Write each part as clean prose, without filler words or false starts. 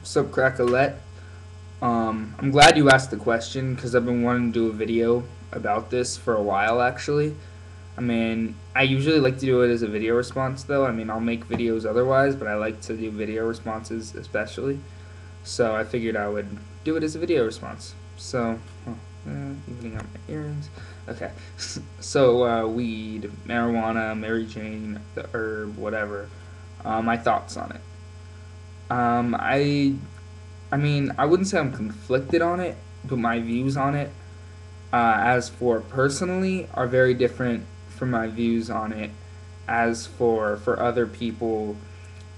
Sup, Crackalette? I'm glad you asked the question because I've been wanting to do a video about this for a while, actually. I mean, I usually like to do it as a video response, though. I mean, I'll make videos otherwise, but I like to do video responses especially. So I figured I would do it as a video response. So, evening out my earrings. Okay. So, weed, marijuana, Mary Jane, the herb, whatever. My thoughts on it. Um, I I mean, I wouldn't say I'm conflicted on it, but my views on it, as for personally, are very different from my views on it as for other people,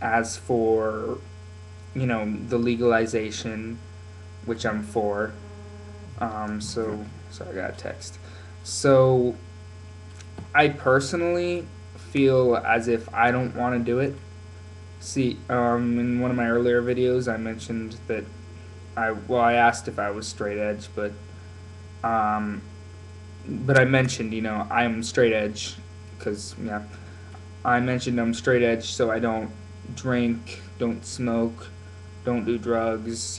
as for the legalization, which I'm for. Sorry, I got a text. So I personally feel as if I don't want to do it. See, in one of my earlier videos, I mentioned that I asked if I was straight edge, um, but I mentioned, I'm straight edge, because yeah, I mentioned I'm straight edge, so I don't drink, don't smoke, don't do drugs,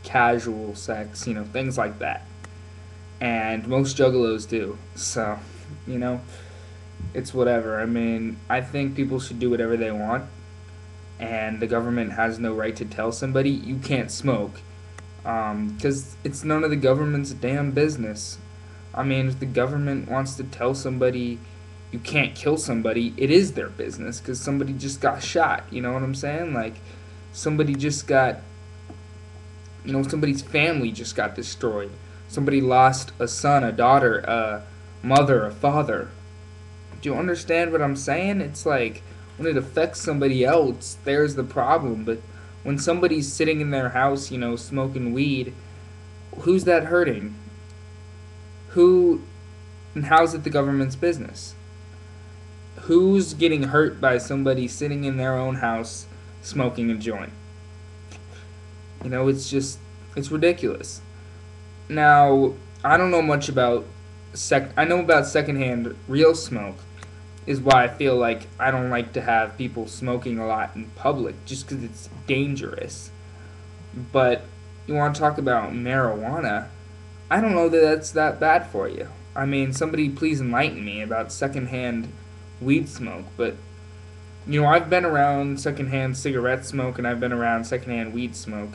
casual sex, things like that. And most juggalos do, so you know, it's whatever. I mean, I think people should do whatever they want, and the government has no right to tell somebody you can't smoke, because it's none of the government's damn business. I mean, if the government wants to tell somebody you can't kill somebody, it is their business because somebody just got shot. You know what I'm saying? Like, somebody just got, somebody's family just got destroyed. Somebody lost a son, a daughter, a mother, a father. Do you understand what I'm saying? It's like when it affects somebody else, there's the problem. But when somebody's sitting in their house, smoking weed, who's that hurting? Who and how's it the government's business? Who's getting hurt by somebody sitting in their own house smoking a joint? It's ridiculous. Now, I don't know much about I know about secondhand real smoke, is why I feel like I don't like to have people smoking a lot in public just because it's dangerous. But you want to talk about marijuana? I don't know that that's that bad for you. I mean, somebody please enlighten me about secondhand weed smoke. But, I've been around secondhand cigarette smoke and I've been around secondhand weed smoke.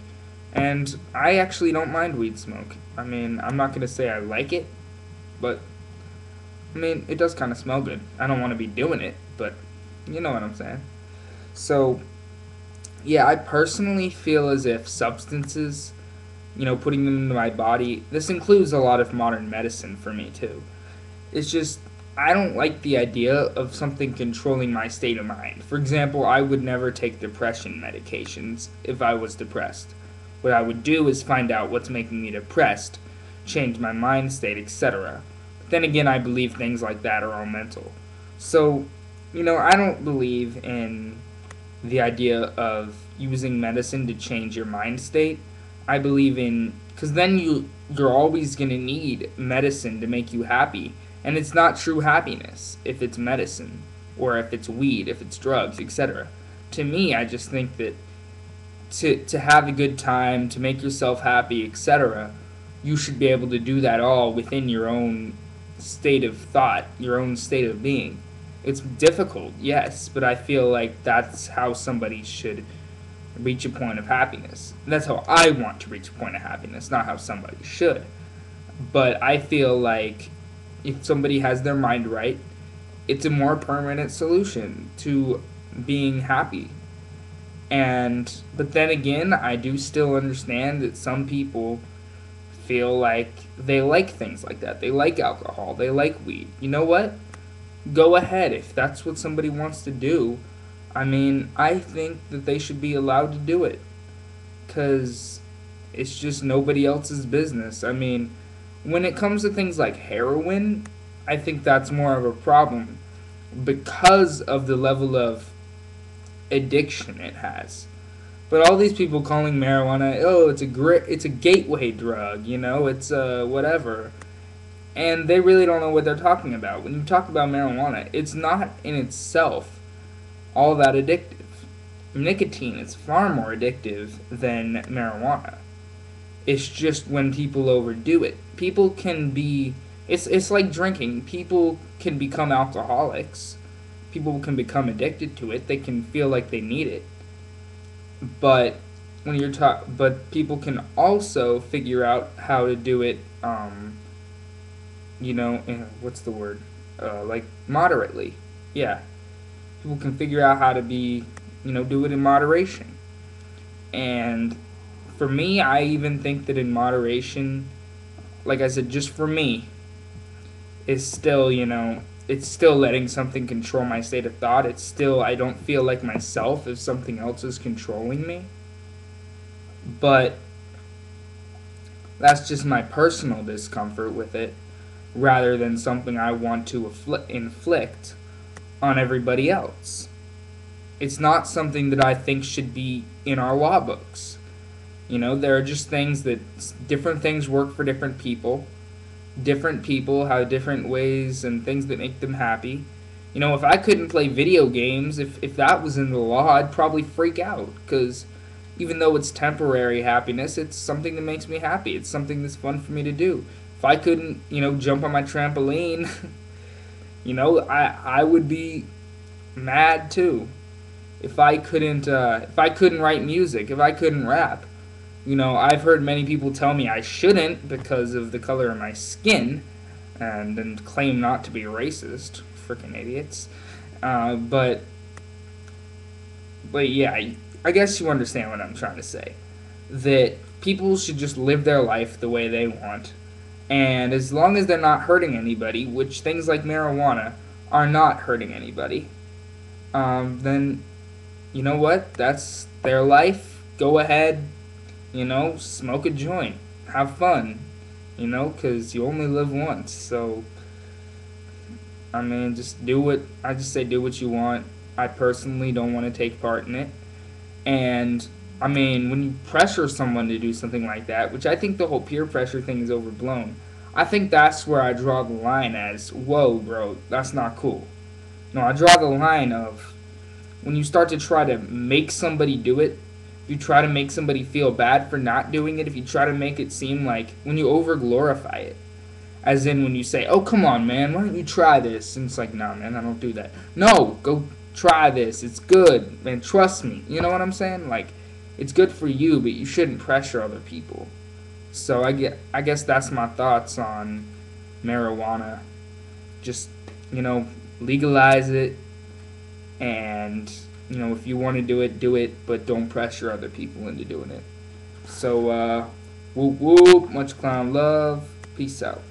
And I actually don't mind weed smoke. I mean, I'm not going to say I like it, but, I mean, it does kind of smell good. I don't want to be doing it, but you know what I'm saying. So, yeah, I personally feel as if substances, putting them into my body, this includes a lot of modern medicine for me too. It's just, I don't like the idea of something controlling my state of mind. For example, I would never take depression medications if I was depressed. What I would do is find out what's making me depressed, change my mind state, etc. But then again, I believe things like that are all mental. So, I don't believe in the idea of using medicine to change your mind state. I believe in, because then you're always going to need medicine to make you happy, and it's not true happiness if it's medicine or if it's weed, if it's drugs, etc. To me, I just think that to have a good time, to make yourself happy, etc., you should be able to do that all within your own state of thought, your own state of being. It's difficult, yes, but I feel like that's how somebody should reach a point of happiness. That's how I want to reach a point of happiness, not how somebody should. But I feel like if somebody has their mind right, it's a more permanent solution to being happy. But then again, I do still understand that some people feel like they like things like that. They like alcohol, they like weed. You know what? Go ahead if that's what somebody wants to do. I mean, I think that they should be allowed to do it because it's just nobody else's business. I mean, when it comes to things like heroin, I think that's more of a problem because of the level of addiction it has. But all these people calling marijuana, oh, it's a gateway drug, it's whatever. And they really don't know what they're talking about. When you talk about marijuana, it's not in itself all that addictive. nicotine is far more addictive than marijuana. It's just when people overdo it. People can be it's like drinking. People can become alcoholics. People can become addicted to it. They can feel like they need it. But but people can also figure out how to do it what's the word? Like moderately. Yeah. People can figure out how to do it in moderation. And for me, I even think that in moderation, like I said, just for me, is still, it's still letting something control my state of thought. It's still, I don't feel like myself if something else is controlling me. But that's just my personal discomfort with it, rather than something I want to inflict on everybody else. It's not something that I think should be in our law books. There are just things that different things work for different people. Different people have different ways and things that make them happy. If I couldn't play video games, if that was in the law, I'd probably freak out because even though it's temporary happiness, it's something that makes me happy. It's something that's fun for me to do. If I couldn't, jump on my trampoline, I would be mad too. If I couldn't write music, if I couldn't rap, I've heard many people tell me I shouldn't because of the color of my skin, and claim not to be racist. Freaking idiots. But yeah, I guess you understand what I'm trying to say. That people should just live their life the way they want, and as long as they're not hurting anybody, which things like marijuana are not hurting anybody, then you know what? That's their life. Go ahead, smoke a joint, have fun, because you only live once. So, I mean, I just say do what you want. I personally don't want to take part in it. And, I mean, when you pressure someone to do something like that, which I think the whole peer pressure thing is overblown, I think that's where I draw the line as, whoa, bro, that's not cool. No, I draw the line of when you start to try to make somebody do it, if you try to make somebody feel bad for not doing it, if you try to make it seem like when you over glorify it, as in when you say, oh, come on, man, why don't you try this? And it's like, nah, man, I don't do that. No, go try this. It's good, man, trust me. You know what I'm saying? Like, it's good for you, but you shouldn't pressure other people. So I guess that's my thoughts on marijuana. Just, legalize it, and if you want to do it, but don't pressure other people into doing it. So whoop whoop, much clown love, peace out.